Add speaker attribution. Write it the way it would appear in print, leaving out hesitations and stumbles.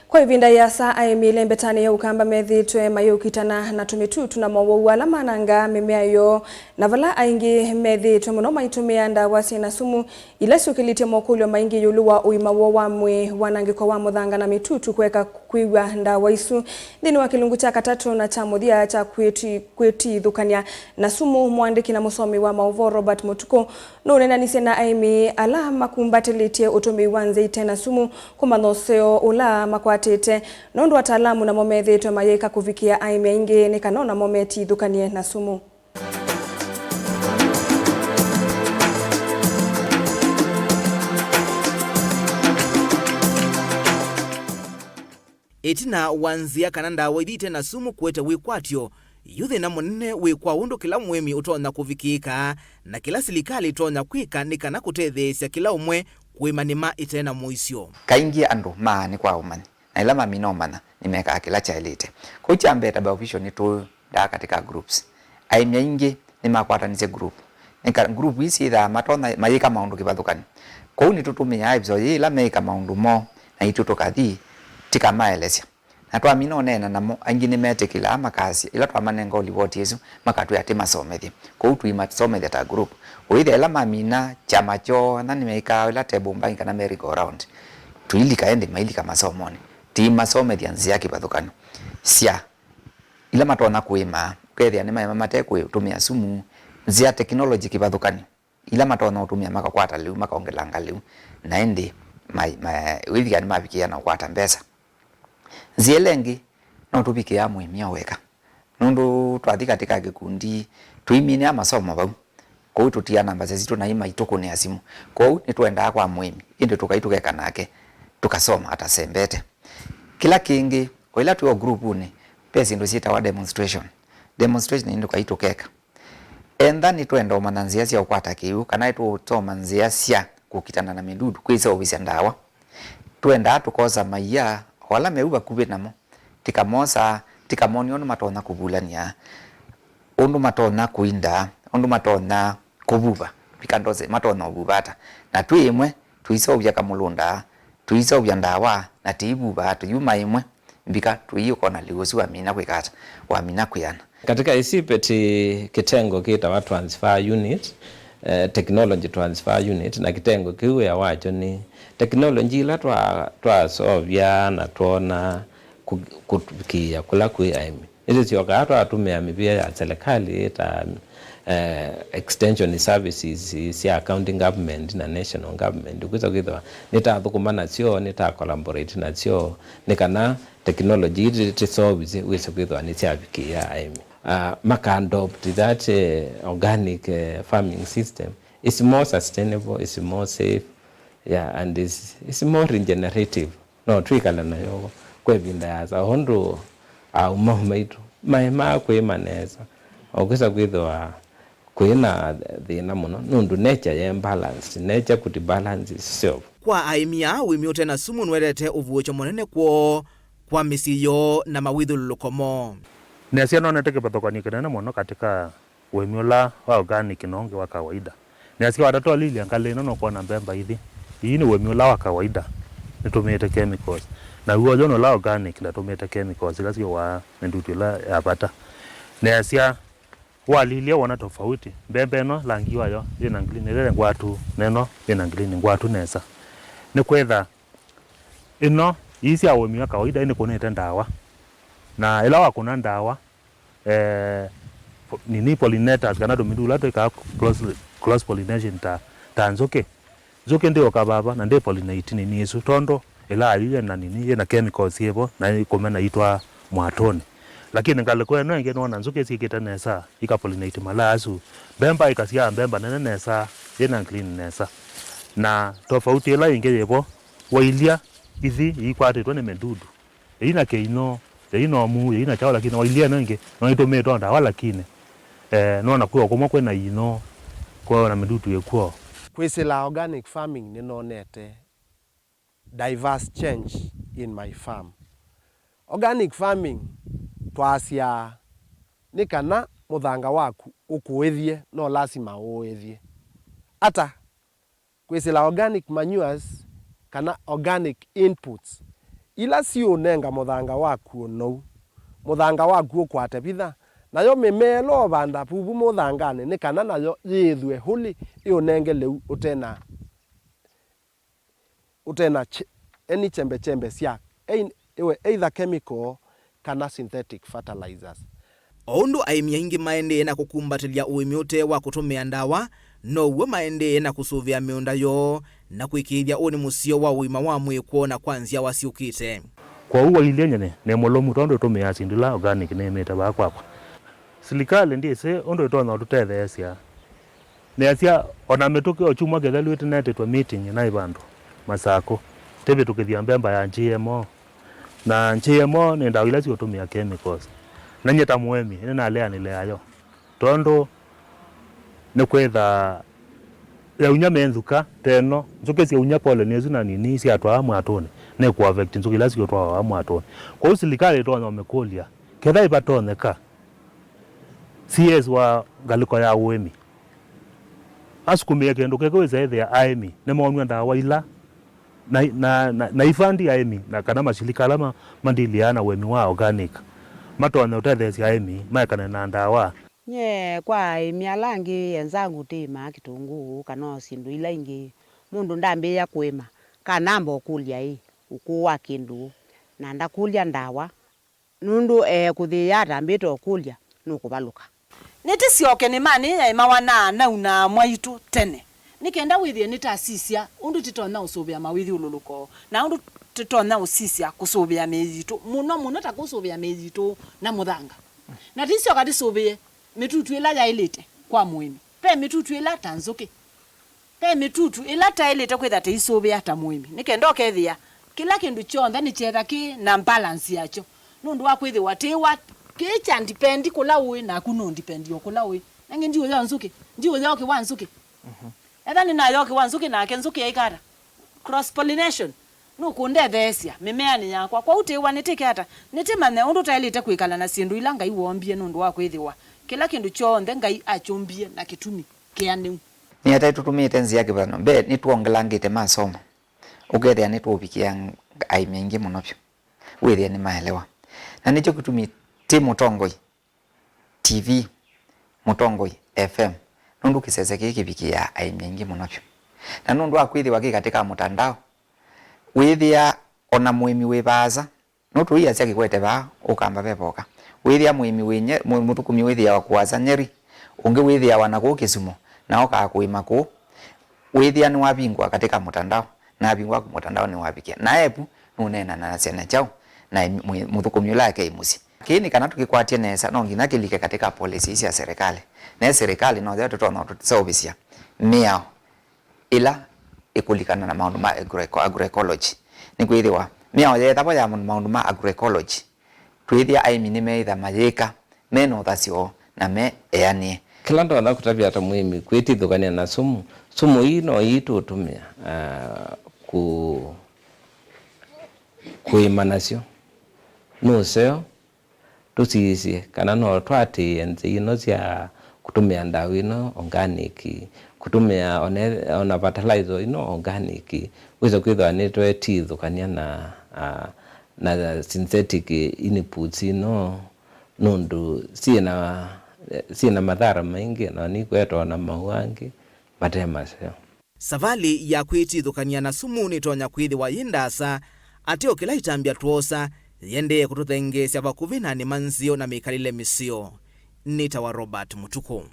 Speaker 1: Kwa ivinda ya saa aimile mbetani ya ukamba methitwe mayukitana na tumitu tunamowo wala mananga mimea yo na vala aingi methitwe muno maitumia ndawa na sumu ila sukilite mokulyo maingi yuluwa uima wo wamwe wanangiko wa muthanga na mitutu kweka kuigwa ndawa isu thini wa kilungu cha katatu na cha muthia cha kweti thukania na sumu mwandiki na musomi wa mauvo Robert Mutuko nunenanise na aimi ala makumbatilitie utumi wanze itena sumu kumanoseo ula makwatete nondu wataalamu na momethitwe mayeka kuvikia aimi ingi ni kanona mometi thukanie na sumu.
Speaker 2: Itina wanzia kananda waidite na sumu kuweta wikwatyo yuthe na munene wikwa undu kila mwemi utona kuvikika na kila silikali utona kwika nikana kutetheesya kila umwe kuimanima itena muisyo
Speaker 3: kaingi andu maani kwa umani na ila maminomana nimeka kila chailite kucha mbeta ba official ni tu da katika groups aimya ingi ni makwatanize group nika group isi da matona mayika maundu kibathukani kwa uni tutumia ibzo ila meika maundu mo na itutokathi tika maelesya na twa mino nena namo angi nimetekila makasi ila twa manenga olivoti yesu makatu ya tema somethi kwa utu imasomethi ta group uithe ila mamina chama cho na nimeika ila table mbangi na merry go round tuilika ende mailika masomoni ti masomethi anzia kibathukani sia ila matona kuima kwethia ni mama matekwe tumia sumu zia technology kibathukani ila matona utumia makakwata liu makaongelanga liu na ende withia ni mabikia na kwata mbesa zielengi no tubikia mwemia weka nundu twathi katika gikundi tuimine amasomo bau kwa hiyo tutia namba zetu na ima itoko ni asimu kwa hiyo ni tuenda kwa mwemi inde tukaitugeka nake tukasoma hata sembete kila kingi kwa ila tuyo group ni pesi ndo sita wa demonstration ndo kaitokeka enda ni tuenda umananzia sia ukwata kiu kana itu toma nzia sia kukitana na midudu kwisa obisa ndawa tuenda tukoza maiya wala meuba kube namo tikamosa tikamoni onu matona kubulania onu matona kuinda onu matona kububa pikandoze matona obubata na tuimwe tuisobya kamulunda tuisobya ndawa na tibuba tuyuma imwe mbika tuiyo na ligosi wa mina kwekata wa mina kuyana
Speaker 4: katika isipeti kitengo kita wa transfer unit technology transfer unit na kitengo kiwe ya wacho ni technology ila twasovya na tuona kutukia kula kuyaimi hizi sio kaatwa atumia mipia ya serikali ita extension services sia accounting government na national government kuza kwitwa nitathukumana sio nita collaborate na sio nikana technology tisolve wise kwitwa ni siabikia aimi adopt that organic farming system is more sustainable, is more safe, yeah, and is more regenerative. No, twikala na yo kwevinda yaza hondo umamaitu maima kwemaneza okesa kwithwa kwina thina muno nundu nature ya balance nature kuti balance itself
Speaker 2: kwa aimia wimiote na sumu nwerete uvuocho monene kwa misiyo na mawithulukomo
Speaker 5: nesia no neteke pathokani kinene muno katika wemiola wa organic nonge wa kawaida nesia watatoa lili angale no kwa na mbemba hivi hii ni wemiola wa kawaida nitumete chemicals na huo jono la organic la tumete chemicals lazima wa ndutu la yapata nesia walilia wana tofauti mbembe no langiwa yo ina ngini ile ngwatu neno ina ngini ngwatu nesa ni kwetha ino isi ya wemiola kawaida ni kunete ndawa na ila wakuna ndawa nini pollinators kana domidula to ka cross pollination ta nzoke ndio kababa na ndio pollinate ni yesu tondo ila ile na nini na chemicals yebo na komena itwa mwatoni lakini ngaleko eno ngeno na nzoke sikita nesa ika pollinate malasu bemba ikasia bemba nene nesa ina clean nesa na tofauti ila inge yebo wailia hizi ikwate to ne medudu ina keino ino mu ina chao lakini wailia nenge no itometo nda wala kine no na kuwa komwe kwena ino kwa na medudu yekuo
Speaker 6: kwisila organic farming ninonete diverse change in my farm. Organic farming twasia nikana muthanga waku ukuwithie no lazima uwithie ata kwisila organic manures kana organic inputs ila sio nenga muthanga waku no muthanga waku kwate bitha nayo mimelo banda pubu muthangane ni kana nayo yithwe huli ionenge leu utena any chembe cia either chemical kana synthetic fertilizers.
Speaker 2: Oundu aimi aingi maende na kukumbatilia uimi ute wa kutumia ndawa no uwe maende na kusuvia miunda yo na kuikiithia uni musio wa uima wa mwiko na kwanzia wasiukite.
Speaker 5: Kwa uwa ilianyane ne molomu tondo tumia sindula organic ne meta bakwa. Silikali ndiye se ondo itona tutethe asia. Ne asia ona metuke ochuma gethelu internet to meeting na ibando masako. Tebe tukithia mbemba ya GMO. Na GMO ne ndawa ila siotumia chemicals. Na nyeta muemi na lea ni lea yo. Tondo ne kwetha ya unyame nzuka teno nzuke cia unya pole nezu na nini cia atwa mwatone ne ku affect nzuki lasi otwa mwatone kwa usilikali to no mekolia ketha ibatoneka CS wa galiko ya uemi askumie kendo kekeweza ethe ya aimi ne monwa ndawa ila na ifandi ya aimi na kana mashilika alama mandiliana wemi wa organic matone utethe ya aimi maikana na ndawa
Speaker 7: nye kwa mialangi enzangu tima kitunguu kana sindu ila ingi mundu ndambe ya kwema kanamba okulia ukuwa kindu na ndakulia ndawa nundu kuthia ndambite okulia nukubaluka
Speaker 8: niti sioke ni mani ya mawana na una mwaitu tene nikenda withie nitasisia undu titona usubia mawithi ululuko na undu titona usisia kusubia mezitu muno ta kusubia mezitu na muthanga na tisio kati subie mitutu ila ya ilite kwa muimi pe mitutu ila tanzuki pe mitutu ila ta ilite kwetha te isobe ata muimi nikenda okethia kila kindu chonthe ni chetha ki na balance yacho nundu wa kwithi watiwa kicha depend kula uwi na kuno depend yokula uwi nange ndiwo ya nzuki ndiwo ya ki wanzuki ethani na yoki wanzuki na kenzuki yaikara cross pollination no kunde thesia mimea ni yakwa kwa utiwa nitike hata nitimane undu ta ilite kwikala na sindu ila ngai wombie nundu wa kwithiwa kila kindu chonthe ngai achumbie na kitumi kiani
Speaker 3: ni hata tutumite nzia kibano be ni tuongelangite masomo ugethia ni tubikia ai mingi muno pyo withia ni maelewa na nicho kitumi timu Tongoi TV Mutongoi FM nundu kisese kiki bikia ai mingi muno pyo na nundu akwithi waki katika mtandao withia ona muimi wibaza no tuia cia kikwete ba ukamba beboka withia muimi winye muthukumi withia wa kuaza Nyeri unge withia wanaku Kisumu na oka kuima ku withia ni wabingwa katika mtandao na bingwa ku mtandao ni wabikia na ebu nunena na sena chao na muthukumi lake imusi kini kana tukikwatie nesa no ngina kilike katika policy ya serikali na serikali no zetu tona tusobisia miao ila ikulikana na maundu ma agroecology ni kwithiwa miao yetha ya maundu ma agroecology twithia aimi ni meitha mayika meno thasio na me eanie
Speaker 4: kila ndo na kutabia hata muhimu kwitithukania na sumu ino itutumia kuimanasio nuseo tusiisie kana no twati enzi ino cia kutumia ndawa ino organic kutumia ona fertilizer ino organic wizo kwithwa ni twetithukania na synthetic inputs ino nundu sina madhara maingi na ni kwetwa na mauangi matema sio
Speaker 2: savali ya kwitithukania na sumu ni tonya kwithiwa yindasa atio kila itambia tuosa yende kututhengesia bakuvi na ni manzio na mikalile misio nita wa Robert Mutuku.